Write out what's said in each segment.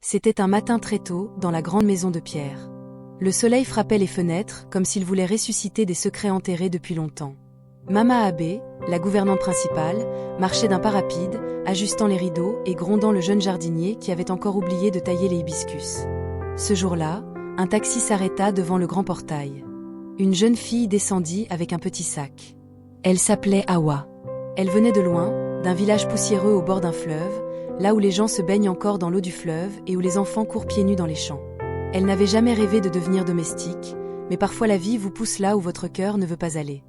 C'était un matin très tôt, dans la grande maison de pierre. Le soleil frappait les fenêtres, comme s'il voulait ressusciter des secrets enterrés depuis longtemps. Mama Abe, la gouvernante principale, marchait d'un pas rapide, ajustant les rideaux et grondant le jeune jardinier qui avait encore oublié de tailler les hibiscus. Ce jour-là, un taxi s'arrêta devant le grand portail. Une jeune fille descendit avec un petit sac. Elle s'appelait Awa. Elle venait de loin, d'un village poussiéreux au bord d'un fleuve, là où les gens se baignent encore dans l'eau du fleuve et où les enfants courent pieds nus dans les champs. Elle n'avait jamais rêvé de devenir domestique, mais parfois la vie vous pousse là où votre cœur ne veut pas aller.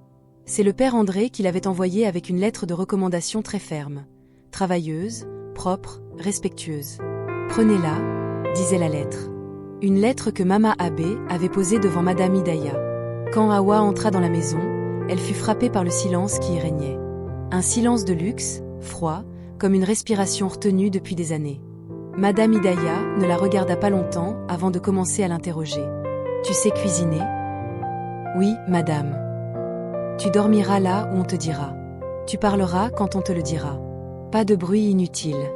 C'est le père André qui l'avait envoyée avec une lettre de recommandation très ferme. Travailleuse, propre, respectueuse. Prenez-la, disait la lettre. Une lettre que Mama Abe avait posée devant Madame Hidaya. Quand Awa entra dans la maison, elle fut frappée par le silence qui y régnait. Un silence de luxe, froid, comme une respiration retenue depuis des années. Madame Hidaya ne la regarda pas longtemps avant de commencer à l'interroger. « Tu sais cuisiner ?»« Oui, madame. »« Tu dormiras là où on te dira. Tu parleras quand on te le dira. Pas de bruit inutile.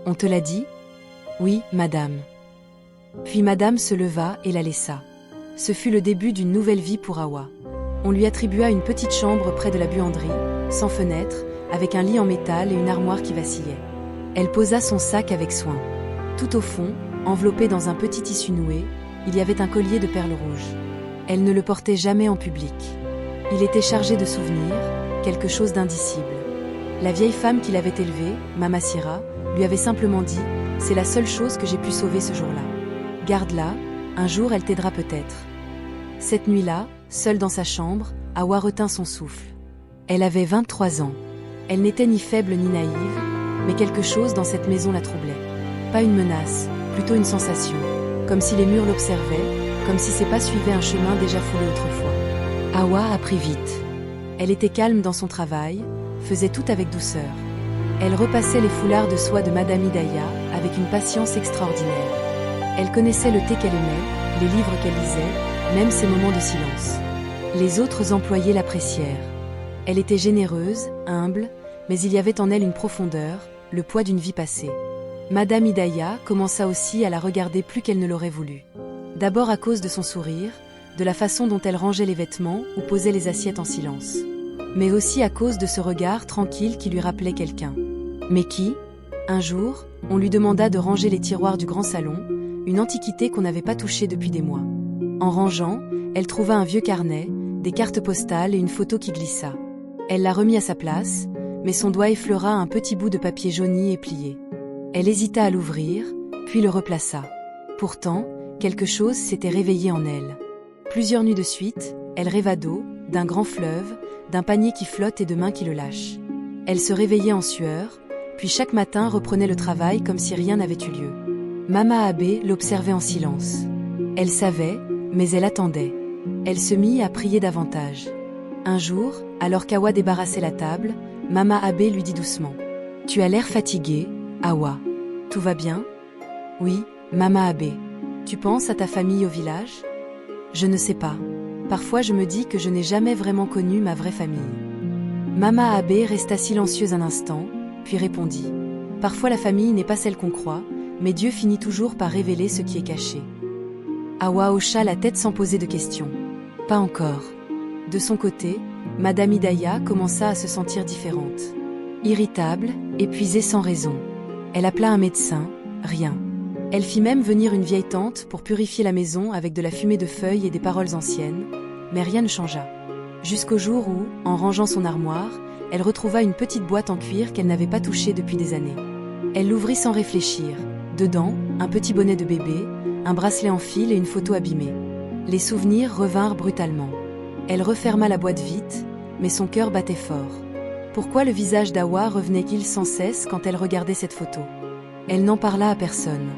On te l'a dit ?»« Oui, madame. » Puis madame se leva et la laissa. Ce fut le début d'une nouvelle vie pour Awa. On lui attribua une petite chambre près de la buanderie, sans fenêtre, avec un lit en métal et une armoire qui vacillait. Elle posa son sac avec soin. Tout au fond, enveloppé dans un petit tissu noué, il y avait un collier de perles rouges. Elle ne le portait jamais en public. Il était chargé de souvenirs, quelque chose d'indicible. La vieille femme qui l'avait élevée, Mama Sira, lui avait simplement dit « C'est la seule chose que j'ai pu sauver ce jour-là. Garde-la, un jour elle t'aidera peut-être. » Cette nuit-là, seule dans sa chambre, Awa retint son souffle. Elle avait 23 ans. Elle n'était ni faible ni naïve, mais quelque chose dans cette maison la troublait. Pas une menace, plutôt une sensation, comme si les murs l'observaient, comme si ses pas suivaient un chemin déjà foulé autrefois. Awa apprit vite. Elle était calme dans son travail, faisait tout avec douceur. Elle repassait les foulards de soie de Madame Hidaya avec une patience extraordinaire. Elle connaissait le thé qu'elle aimait, les livres qu'elle lisait, même ses moments de silence. Les autres employés l'apprécièrent. Elle était généreuse, humble, mais il y avait en elle une profondeur, le poids d'une vie passée. Madame Hidaya commença aussi à la regarder plus qu'elle ne l'aurait voulu. D'abord à cause de son sourire, de la façon dont elle rangeait les vêtements ou posait les assiettes en silence. Mais aussi à cause de ce regard tranquille qui lui rappelait quelqu'un. Mais qui ? Un jour, on lui demanda de ranger les tiroirs du grand salon, une antiquité qu'on n'avait pas touchée depuis des mois. En rangeant, elle trouva un vieux carnet, des cartes postales et une photo qui glissa. Elle la remit à sa place, mais son doigt effleura un petit bout de papier jauni et plié. Elle hésita à l'ouvrir, puis le replaça. Pourtant, quelque chose s'était réveillé en elle. Plusieurs nuits de suite, elle rêva d'eau, d'un grand fleuve, d'un panier qui flotte et de mains qui le lâchent. Elle se réveillait en sueur, puis chaque matin reprenait le travail comme si rien n'avait eu lieu. Mama Abe l'observait en silence. Elle savait, mais elle attendait. Elle se mit à prier davantage. Un jour, alors qu'Awa débarrassait la table, Mama Abe lui dit doucement « Tu as l'air fatiguée, Awa. Tout va bien ?»« Oui, Mama Abe. Tu penses à ta famille au village ?»« Je ne sais pas. Parfois je me dis que je n'ai jamais vraiment connu ma vraie famille. » Mama Abe resta silencieuse un instant, puis répondit « Parfois la famille n'est pas celle qu'on croit, mais Dieu finit toujours par révéler ce qui est caché. » Awa hocha la tête sans poser de questions. « Pas encore. » De son côté, Madame Hidaya commença à se sentir différente. Irritable, épuisée sans raison. Elle appela un médecin, rien. Elle fit même venir une vieille tante pour purifier la maison avec de la fumée de feuilles et des paroles anciennes, mais rien ne changea. Jusqu'au jour où, en rangeant son armoire, elle retrouva une petite boîte en cuir qu'elle n'avait pas touchée depuis des années. Elle l'ouvrit sans réfléchir. Dedans, un petit bonnet de bébé, un bracelet en fil et une photo abîmée. Les souvenirs revinrent brutalement. Elle referma la boîte vite, mais son cœur battait fort. Pourquoi le visage d'Awa revenait-il sans cesse quand elle regardait cette photo? Elle n'en parla à personne.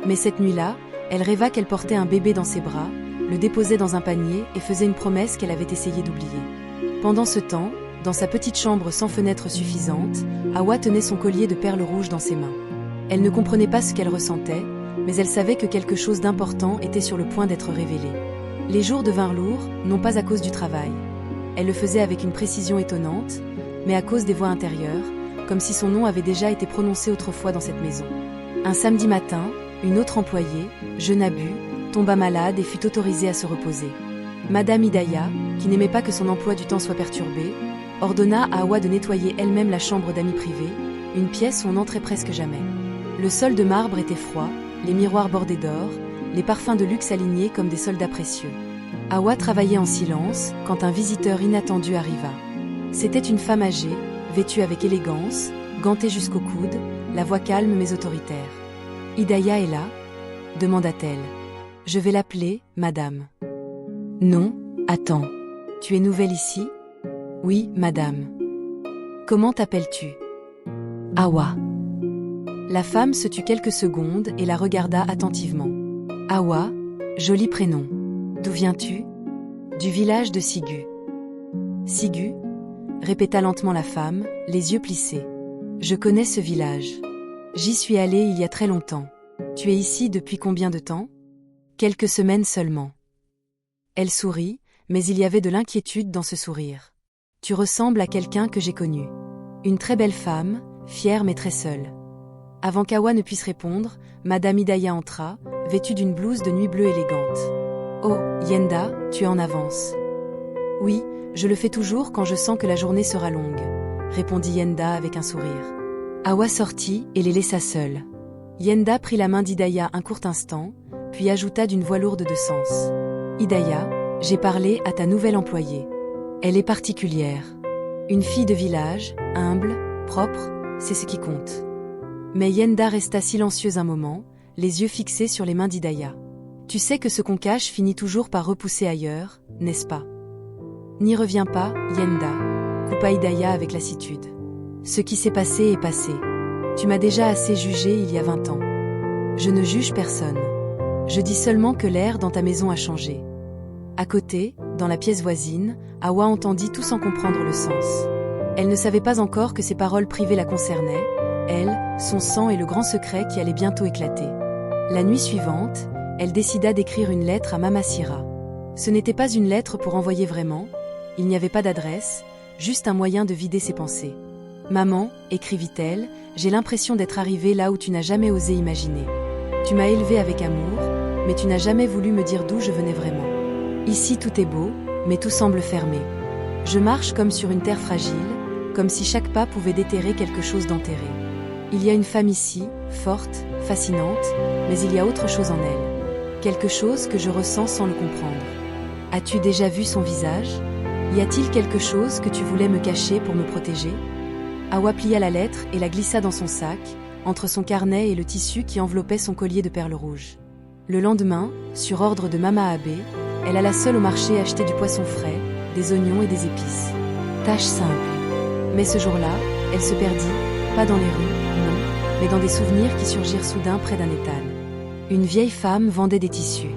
Mais cette nuit-là, elle rêva qu'elle portait un bébé dans ses bras, le déposait dans un panier et faisait une promesse qu'elle avait essayé d'oublier. Pendant ce temps, dans sa petite chambre sans fenêtre suffisante, Awa tenait son collier de perles rouges dans ses mains. Elle ne comprenait pas ce qu'elle ressentait, mais elle savait que quelque chose d'important était sur le point d'être révélé. Les jours devinrent lourds, non pas à cause du travail. Elle le faisait avec une précision étonnante, mais à cause des voix intérieures, comme si son nom avait déjà été prononcé autrefois dans cette maison. Un samedi matin, Une autre employée, Jenabu, tomba malade et fut autorisée à se reposer. Madame Hidaya, qui n'aimait pas que son emploi du temps soit perturbé, ordonna à Hawa de nettoyer elle-même la chambre d'amis privée, une pièce où on n'entrait presque jamais. Le sol de marbre était froid, les miroirs bordés d'or, les parfums de luxe alignés comme des soldats précieux. Hawa travaillait en silence quand un visiteur inattendu arriva. C'était une femme âgée, vêtue avec élégance, gantée jusqu'au coude, la voix calme mais autoritaire. « Hidaya est là ?» demanda-t-elle. « Je vais l'appeler, madame. »« Non, attends. Tu es nouvelle ici ?»« Oui, madame. »« Comment t'appelles-tu ?»« Hawa. » La femme se tut quelques secondes et la regarda attentivement. « Hawa, joli prénom. D'où viens-tu ?»« Du village de Sigu. »« Sigu ?» répéta lentement la femme, les yeux plissés. « Je connais ce village. J'y suis allée il y a très longtemps. Tu es ici depuis combien de temps ? » Quelques semaines seulement. Elle sourit, mais il y avait de l'inquiétude dans ce sourire. « Tu ressembles à quelqu'un que j'ai connu. Une très belle femme, fière mais très seule. » Avant qu'Hawa ne puisse répondre, Madame Hidaya entra, vêtue d'une blouse de nuit bleue élégante. « Oh, Yenda, tu es en avance. »« Oui, je le fais toujours quand je sens que la journée sera longue, » répondit Yenda avec un sourire. Hawa sortit et les laissa seuls. Yenda prit la main d'Hidaya un court instant, puis ajouta d'une voix lourde de sens. « Hidaya, j'ai parlé à ta nouvelle employée. Elle est particulière. Une fille de village, humble, propre, c'est ce qui compte. » Mais Yenda resta silencieuse un moment, les yeux fixés sur les mains d'Hidaya. « Tu sais que ce qu'on cache finit toujours par repousser ailleurs, n'est-ce pas ? » « N'y reviens pas, Yenda, » coupa Hidaya avec lassitude. « Ce qui s'est passé est passé. Tu m'as déjà assez jugé il y a 20 ans. Je ne juge personne. Je dis seulement que l'air dans ta maison a changé. » À côté, dans la pièce voisine, Hawa entendit tout sans comprendre le sens. Elle ne savait pas encore que ses paroles privées la concernaient, elle, son sang et le grand secret qui allait bientôt éclater. La nuit suivante, elle décida d'écrire une lettre à Mama Sira. Ce n'était pas une lettre pour envoyer vraiment, il n'y avait pas d'adresse, juste un moyen de vider ses pensées. « Maman, écrivit-elle, j'ai l'impression d'être arrivée là où tu n'as jamais osé imaginer. Tu m'as élevée avec amour, mais tu n'as jamais voulu me dire d'où je venais vraiment. Ici tout est beau, mais tout semble fermé. Je marche comme sur une terre fragile, comme si chaque pas pouvait déterrer quelque chose d'enterré. Il y a une femme ici, forte, fascinante, mais il y a autre chose en elle. Quelque chose que je ressens sans le comprendre. As-tu déjà vu son visage ? Y a-t-il quelque chose que tu voulais me cacher pour me protéger ?» Hawa plia la lettre et la glissa dans son sac, entre son carnet et le tissu qui enveloppait son collier de perles rouges. Le lendemain, sur ordre de Mama Abe, elle alla seule au marché acheter du poisson frais, des oignons et des épices. Tâche simple. Mais ce jour-là, elle se perdit, pas dans les rues, non, mais dans des souvenirs qui surgirent soudain près d'un étal. Une vieille femme vendait des tissus.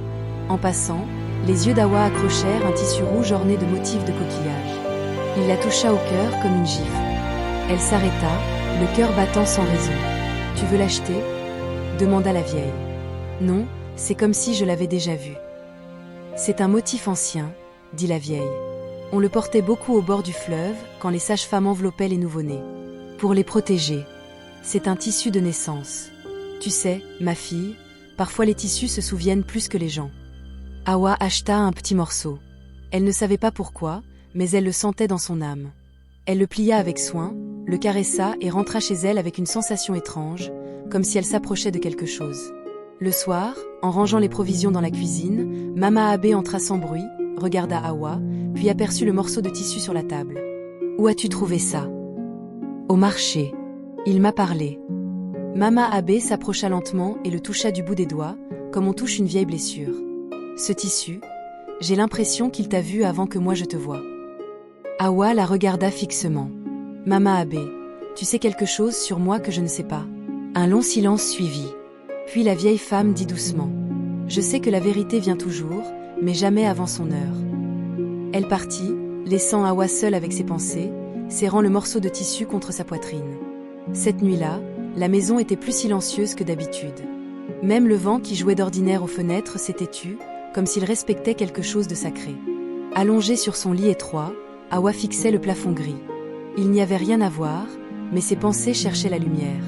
En passant, les yeux d'Hawa accrochèrent un tissu rouge orné de motifs de coquillages. Il la toucha au cœur comme une gifle. Elle s'arrêta, le cœur battant sans raison. « Tu veux l'acheter » demanda la vieille. « Non, c'est comme si je l'avais déjà vu. »« C'est un motif ancien, » dit la vieille. « On le portait beaucoup au bord du fleuve quand les sages-femmes enveloppaient les nouveau-nés. Pour les protéger. C'est un tissu de naissance. Tu sais, ma fille, parfois les tissus se souviennent plus que les gens. » Hawa acheta un petit morceau. Elle ne savait pas pourquoi, mais elle le sentait dans son âme. Elle le plia avec soin, le caressa et rentra chez elle avec une sensation étrange, comme si elle s'approchait de quelque chose. Le soir, en rangeant les provisions dans la cuisine, Mama Abe entra sans bruit, regarda Hawa, puis aperçut le morceau de tissu sur la table. « Où as-tu trouvé ça ?»« Au marché. Il m'a parlé. » Mama Abe s'approcha lentement et le toucha du bout des doigts, comme on touche une vieille blessure. « Ce tissu, j'ai l'impression qu'il t'a vu avant que moi je te voie. » Hawa la regarda fixement. « Mama Abe, tu sais quelque chose sur moi que je ne sais pas ?» Un long silence suivit. Puis la vieille femme dit doucement. « Je sais que la vérité vient toujours, mais jamais avant son heure. » Elle partit, laissant Hawa seule avec ses pensées, serrant le morceau de tissu contre sa poitrine. Cette nuit-là, la maison était plus silencieuse que d'habitude. Même le vent qui jouait d'ordinaire aux fenêtres s'était tu, comme s'il respectait quelque chose de sacré. Allongée sur son lit étroit, Hawa fixait le plafond gris. Il n'y avait rien à voir, mais ses pensées cherchaient la lumière.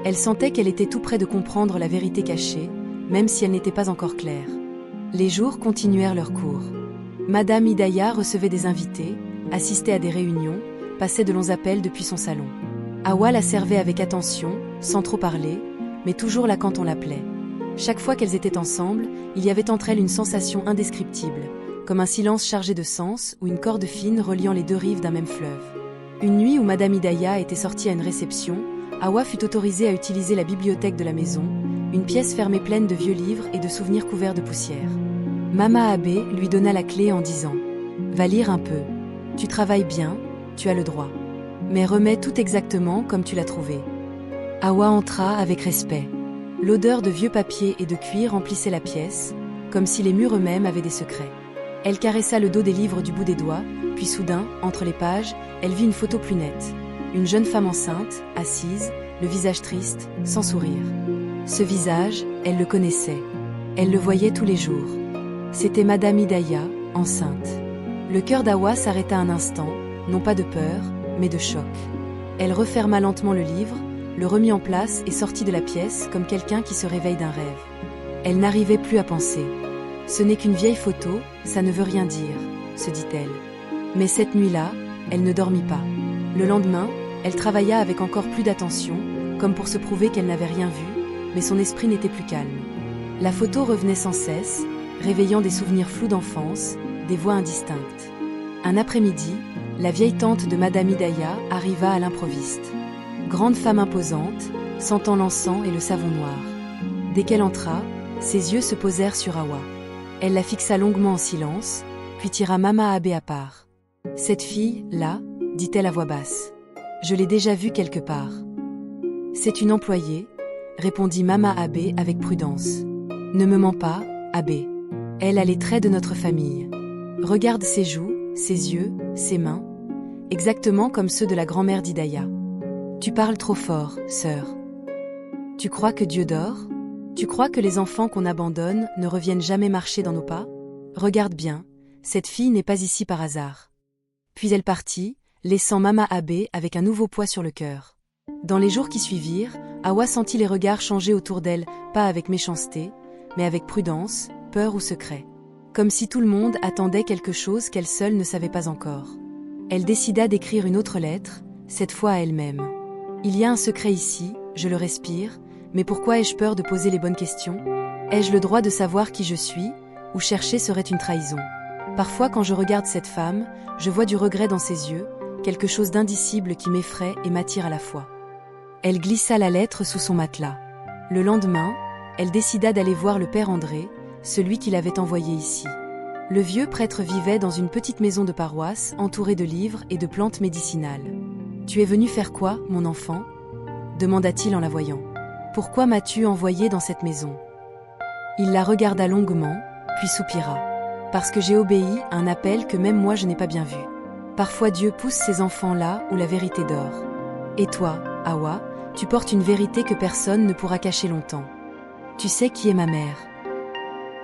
Elle sentait qu'elle était tout près de comprendre la vérité cachée, même si elle n'était pas encore claire. Les jours continuèrent leur cours. Madame Hidaya recevait des invités, assistait à des réunions, passait de longs appels depuis son salon. Hawa la servait avec attention, sans trop parler, mais toujours là quand on l'appelait. Chaque fois qu'elles étaient ensemble, il y avait entre elles une sensation indescriptible, comme un silence chargé de sens ou une corde fine reliant les deux rives d'un même fleuve. Une nuit où Madame Hidaya était sortie à une réception, Hawa fut autorisée à utiliser la bibliothèque de la maison, une pièce fermée pleine de vieux livres et de souvenirs couverts de poussière. Mama Abe lui donna la clé en disant « Va lire un peu. Tu travailles bien, tu as le droit. Mais remets tout exactement comme tu l'as trouvé. » Hawa entra avec respect. L'odeur de vieux papier et de cuir remplissait la pièce, comme si les murs eux-mêmes avaient des secrets. Elle caressa le dos des livres du bout des doigts, puis soudain, entre les pages, elle vit une photo plus nette. Une jeune femme enceinte, assise, le visage triste, sans sourire. Ce visage, elle le connaissait. Elle le voyait tous les jours. C'était Madame Hidaya, enceinte. Le cœur d'Hawa s'arrêta un instant, non pas de peur, mais de choc. Elle referma lentement le livre, le remit en place et sortit de la pièce comme quelqu'un qui se réveille d'un rêve. Elle n'arrivait plus à penser. Ce n'est qu'une vieille photo, ça ne veut rien dire, se dit-elle. Mais cette nuit-là, elle ne dormit pas. Le lendemain, elle travailla avec encore plus d'attention, comme pour se prouver qu'elle n'avait rien vu, mais son esprit n'était plus calme. La photo revenait sans cesse, réveillant des souvenirs flous d'enfance, des voix indistinctes. Un après-midi, la vieille tante de Madame Hidaya arriva à l'improviste. Grande femme imposante, sentant l'encens et le savon noir. Dès qu'elle entra, ses yeux se posèrent sur Hawa. Elle la fixa longuement en silence, puis tira Mama Abe à part. « Cette fille-là, dit-elle à voix basse. Je l'ai déjà vue quelque part. »« C'est une employée, » répondit Mama Abe avec prudence. « Ne me mens pas, Abe. Elle a les traits de notre famille. Regarde ses joues, ses yeux, ses mains, exactement comme ceux de la grand-mère d'Hidaya. Tu parles trop fort, sœur. Tu crois que Dieu dort? Tu crois que les enfants qu'on abandonne ne reviennent jamais marcher dans nos pas? Regarde bien, cette fille n'est pas ici par hasard. » Puis elle partit, laissant Mama Abe avec un nouveau poids sur le cœur. Dans les jours qui suivirent, Hawa sentit les regards changer autour d'elle, pas avec méchanceté, mais avec prudence, peur ou secret. Comme si tout le monde attendait quelque chose qu'elle seule ne savait pas encore. Elle décida d'écrire une autre lettre, cette fois à elle-même. Il y a un secret ici, je le respire, mais pourquoi ai-je peur de poser les bonnes questions? Ai-je le droit de savoir qui je suis, ou chercher serait une trahison? Parfois quand je regarde cette femme, je vois du regret dans ses yeux, quelque chose d'indicible qui m'effraie et m'attire à la fois. Elle glissa la lettre sous son matelas. Le lendemain, elle décida d'aller voir le père André, celui qui l'avait envoyé ici. Le vieux prêtre vivait dans une petite maison de paroisse entourée de livres et de plantes médicinales. « Tu es venu faire quoi, mon enfant ?» demanda-t-il en la voyant. « Pourquoi m'as-tu envoyé dans cette maison ?» Il la regarda longuement, puis soupira. « Parce que j'ai obéi à un appel que même moi je n'ai pas bien vu. Parfois Dieu pousse ses enfants là où la vérité dort. Et toi, Hawa, tu portes une vérité que personne ne pourra cacher longtemps. Tu sais qui est ma mère. »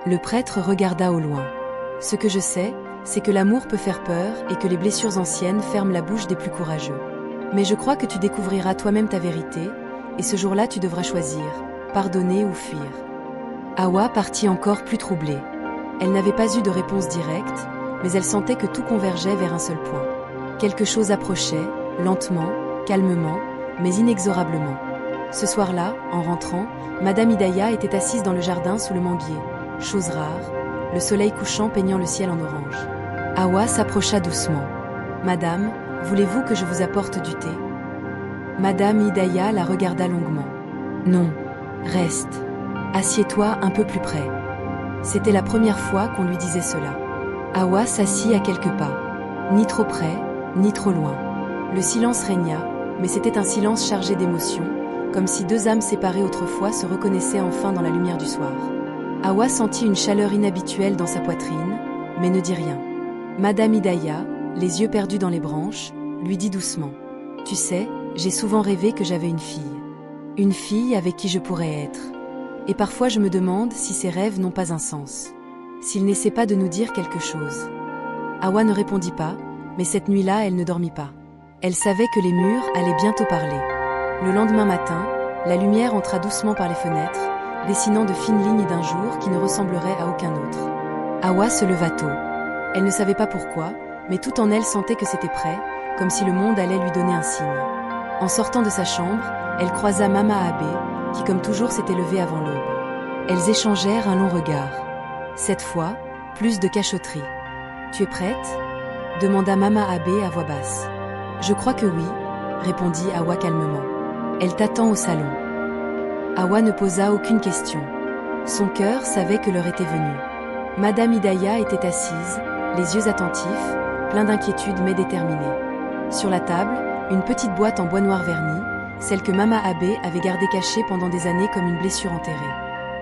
Le prêtre regarda au loin. « Ce que je sais, c'est que l'amour peut faire peur et que les blessures anciennes ferment la bouche des plus courageux. Mais je crois que tu découvriras toi-même ta vérité, et ce jour-là tu devras choisir, pardonner ou fuir. » Hawa partit encore plus troublée. Elle n'avait pas eu de réponse directe, mais elle sentait que tout convergeait vers un seul point. Quelque chose approchait, lentement, calmement, mais inexorablement. Ce soir-là, en rentrant, Madame Hidaya était assise dans le jardin sous le manguier. Chose rare, le soleil couchant peignant le ciel en orange. Hawa s'approcha doucement. « Madame, voulez-vous que je vous apporte du thé ?» Madame Hidaya la regarda longuement. « Non, reste. Assieds-toi un peu plus près. » C'était la première fois qu'on lui disait cela. Hawa s'assit à quelques pas. Ni trop près, ni trop loin. Le silence régna, mais c'était un silence chargé d'émotions, comme si deux âmes séparées autrefois se reconnaissaient enfin dans la lumière du soir. Hawa sentit une chaleur inhabituelle dans sa poitrine, mais ne dit rien. Madame Hidaya, les yeux perdus dans les branches, lui dit doucement. « Tu sais, j'ai souvent rêvé que j'avais une fille. Une fille avec qui je pourrais être. Et parfois je me demande si ces rêves n'ont pas un sens. S'ils n'essaient pas de nous dire quelque chose. » Hawa ne répondit pas, mais cette nuit-là elle ne dormit pas. Elle savait que les murs allaient bientôt parler. Le lendemain matin, La lumière entra doucement par les fenêtres, dessinant de fines lignes d'un jour qui ne ressemblerait à aucun autre. Hawa se leva tôt. Elle ne savait pas pourquoi, mais tout en elle sentait que c'était prêt, comme si le monde allait lui donner un signe. En sortant de sa chambre, elle croisa Mama Abe, qui comme toujours s'était levée avant l'aube. Elles échangèrent un long regard. Cette fois, plus de cachotterie. « Tu es prête ?» demanda Mama Abe à voix basse. « Je crois que oui, » répondit Hawa calmement. « Elle t'attend au salon. » Hawa ne posa aucune question. Son cœur savait que l'heure était venue. Madame Hidaya était assise, les yeux attentifs, plein d'inquiétude mais déterminée. Sur la table, une petite boîte en bois noir verni, celle que Mama Abe avait gardée cachée pendant des années comme une blessure enterrée.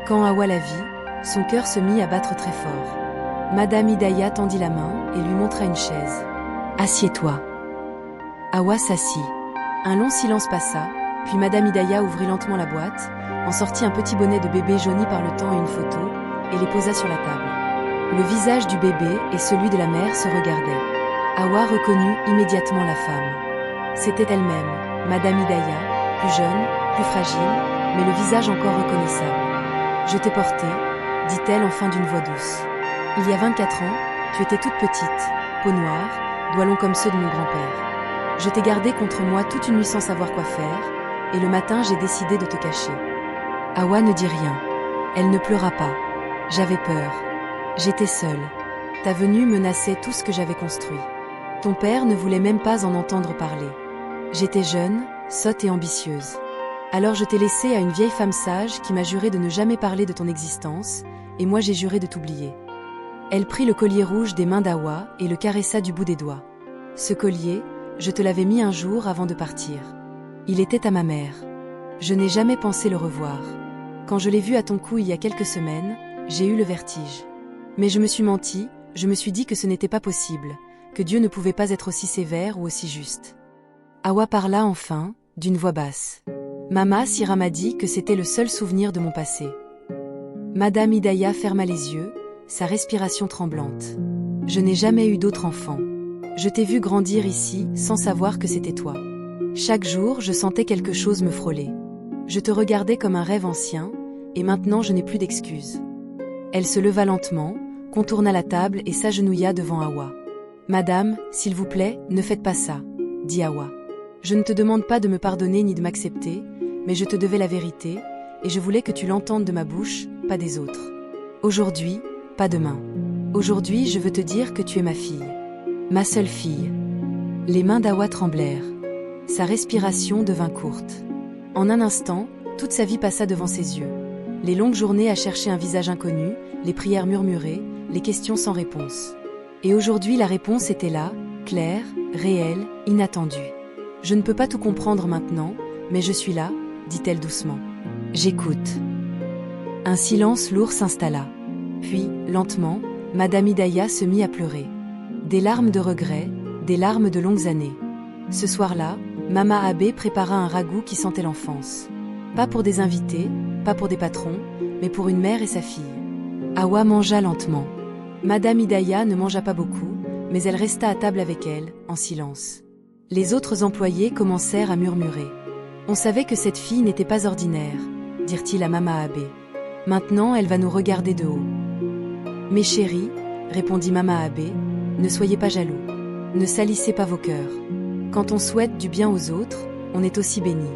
Quand Hawa la vit, son cœur se mit à battre très fort. Madame Hidaya tendit la main et lui montra une chaise. « Assieds-toi. » Hawa s'assit. Un long silence passa, puis Madame Hidaya ouvrit lentement la boîte, en sortit un petit bonnet de bébé jauni par le temps et une photo, et les posa sur la table. Le visage du bébé et celui de la mère se regardaient. Hawa reconnut immédiatement la femme. C'était elle-même, Madame Hidaya, plus jeune, plus fragile, mais le visage encore reconnaissable. « Je t'ai portée, » dit-elle enfin d'une voix douce. « Il y a 24 ans, tu étais toute petite, peau noire, doigts longs comme ceux de mon grand-père. Je t'ai gardée contre moi toute une nuit sans savoir quoi faire, et le matin j'ai décidé de te cacher. » Hawa ne dit rien. Elle ne pleura pas. J'avais peur. J'étais seule. Ta venue menaçait tout ce que j'avais construit. Ton père ne voulait même pas en entendre parler. J'étais jeune, sotte et ambitieuse. Alors je t'ai laissée à une vieille femme sage qui m'a juré de ne jamais parler de ton existence, et moi j'ai juré de t'oublier. Elle prit le collier rouge des mains d'Hawa et le caressa du bout des doigts. Ce collier, je te l'avais mis un jour avant de partir. Il était à ma mère. Je n'ai jamais pensé le revoir. Quand je l'ai vu à ton cou il y a quelques semaines, j'ai eu le vertige. Mais je me suis menti, je me suis dit que ce n'était pas possible, que Dieu ne pouvait pas être aussi sévère ou aussi juste. Hawa parla enfin, d'une voix basse. Mama Sira m'a dit que c'était le seul souvenir de mon passé. Madame Hidaya ferma les yeux, sa respiration tremblante. Je n'ai jamais eu d'autre enfant. Je t'ai vu grandir ici sans savoir que c'était toi. Chaque jour, je sentais quelque chose me frôler. Je te regardais comme un rêve ancien, et maintenant je n'ai plus d'excuses. Elle se leva lentement, contourna la table et s'agenouilla devant Hawa. « Madame, s'il vous plaît, ne faites pas ça, » dit Hawa. « Je ne te demande pas de me pardonner ni de m'accepter, mais je te devais la vérité, et je voulais que tu l'entendes de ma bouche, pas des autres. Aujourd'hui, pas demain. Aujourd'hui, je veux te dire que tu es ma fille. Ma seule fille. » Les mains d'Hawa tremblèrent. Sa respiration devint courte. En un instant, toute sa vie passa devant ses yeux. Les longues journées à chercher un visage inconnu, les prières murmurées, les questions sans réponse. Et aujourd'hui, la réponse était là, claire, réelle, inattendue. « Je ne peux pas tout comprendre maintenant, mais je suis là, » dit-elle doucement. « J'écoute. » Un silence lourd s'installa. Puis, lentement, Madame Hidaya se mit à pleurer. Des larmes de regret, des larmes de longues années. Ce soir-là, Mama Abe prépara un ragoût qui sentait l'enfance. Pas pour des invités, pas pour des patrons, mais pour une mère et sa fille. Hawa mangea lentement. Madame Hidaya ne mangea pas beaucoup, mais elle resta à table avec elle, en silence. Les autres employés commencèrent à murmurer. « On savait que cette fille n'était pas ordinaire, » dirent-ils à Mama Abe. « Maintenant, elle va nous regarder de haut. »« Mes chéris, » répondit Mama Abe, « ne soyez pas jaloux. Ne salissez pas vos cœurs. Quand on souhaite du bien aux autres, on est aussi béni.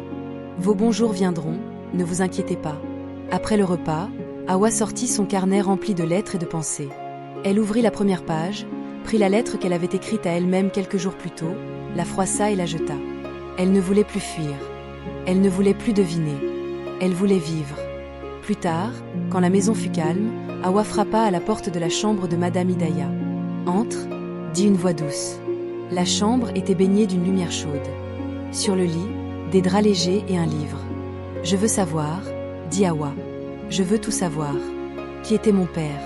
Vos bons jours viendront, ne vous inquiétez pas. » Après le repas, Hawa sortit son carnet rempli de lettres et de pensées. Elle ouvrit la première page, prit la lettre qu'elle avait écrite à elle-même quelques jours plus tôt, la froissa et la jeta. Elle ne voulait plus fuir. Elle ne voulait plus deviner. Elle voulait vivre. Plus tard, quand la maison fut calme, Hawa frappa à la porte de la chambre de Madame Hidaya. « Entre » dit une voix douce. La chambre était baignée d'une lumière chaude. Sur le lit, des draps légers et un livre. « Je veux savoir » dit Hawa. « Je veux tout savoir. Qui était mon père?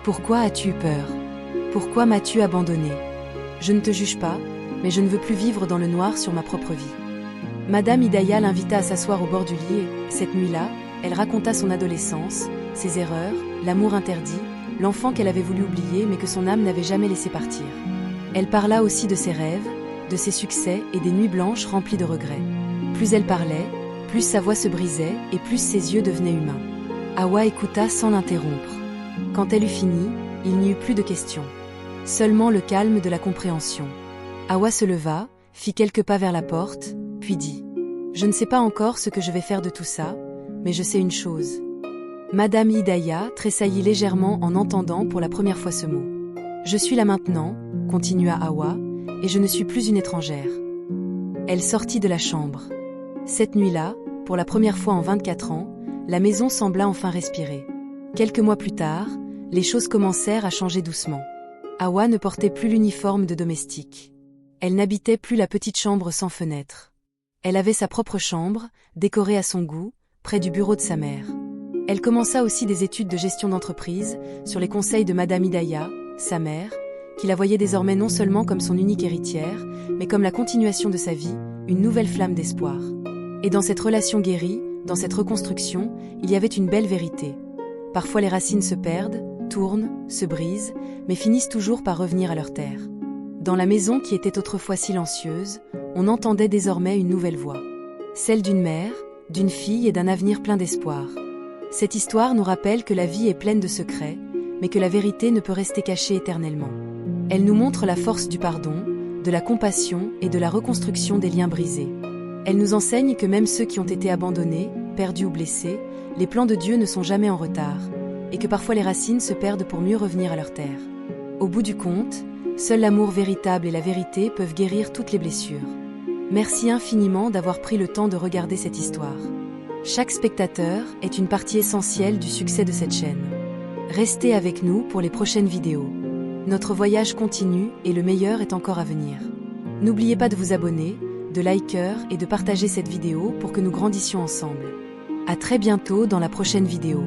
Pourquoi as-tu eu peur? Pourquoi m'as-tu abandonné? Je ne te juge pas, mais je ne veux plus vivre dans le noir sur ma propre vie. » Madame Hidaya l'invita à s'asseoir au bord du lit et, cette nuit-là, elle raconta son adolescence, ses erreurs, l'amour interdit, l'enfant qu'elle avait voulu oublier mais que son âme n'avait jamais laissé partir. Elle parla aussi de ses rêves, de ses succès et des nuits blanches remplies de regrets. Plus elle parlait, Plus sa voix se brisait et plus ses yeux devenaient humains. Hawa écouta sans l'interrompre. Quand elle eut fini, il n'y eut plus de questions. Seulement le calme de la compréhension. Hawa se leva, fit quelques pas vers la porte, puis dit « Je ne sais pas encore ce que je vais faire de tout ça, mais je sais une chose. » Madame Hidaya tressaillit légèrement en entendant pour la première fois ce mot. « Je suis là maintenant, » continua Hawa, « et je ne suis plus une étrangère. » Elle sortit de la chambre. Cette nuit-là, pour la première fois en 24 ans, la maison sembla enfin respirer. Quelques mois plus tard, les choses commencèrent à changer doucement. Hawa ne portait plus l'uniforme de domestique. Elle n'habitait plus la petite chambre sans fenêtre. Elle avait sa propre chambre, décorée à son goût, près du bureau de sa mère. Elle commença aussi des études de gestion d'entreprise, sur les conseils de Madame Hidaya, sa mère, qui la voyait désormais non seulement comme son unique héritière, mais comme la continuation de sa vie, une nouvelle flamme d'espoir. Et dans cette relation guérie, dans cette reconstruction, il y avait une belle vérité. Parfois les racines se perdent, tournent, se brisent, mais finissent toujours par revenir à leur terre. Dans la maison qui était autrefois silencieuse, on entendait désormais une nouvelle voix. Celle d'une mère, d'une fille et d'un avenir plein d'espoir. Cette histoire nous rappelle que la vie est pleine de secrets, mais que la vérité ne peut rester cachée éternellement. Elle nous montre la force du pardon, de la compassion et de la reconstruction des liens brisés. Elle nous enseigne que même ceux qui ont été abandonnés, perdus ou blessés, les plans de Dieu ne sont jamais en retard, et que parfois les racines se perdent pour mieux revenir à leur terre. Au bout du compte, seul l'amour véritable et la vérité peuvent guérir toutes les blessures. Merci infiniment d'avoir pris le temps de regarder cette histoire. Chaque spectateur est une partie essentielle du succès de cette chaîne. Restez avec nous pour les prochaines vidéos. Notre voyage continue et le meilleur est encore à venir. N'oubliez pas de vous abonner, de liker et de partager cette vidéo pour que nous grandissions ensemble. À très bientôt dans la prochaine vidéo.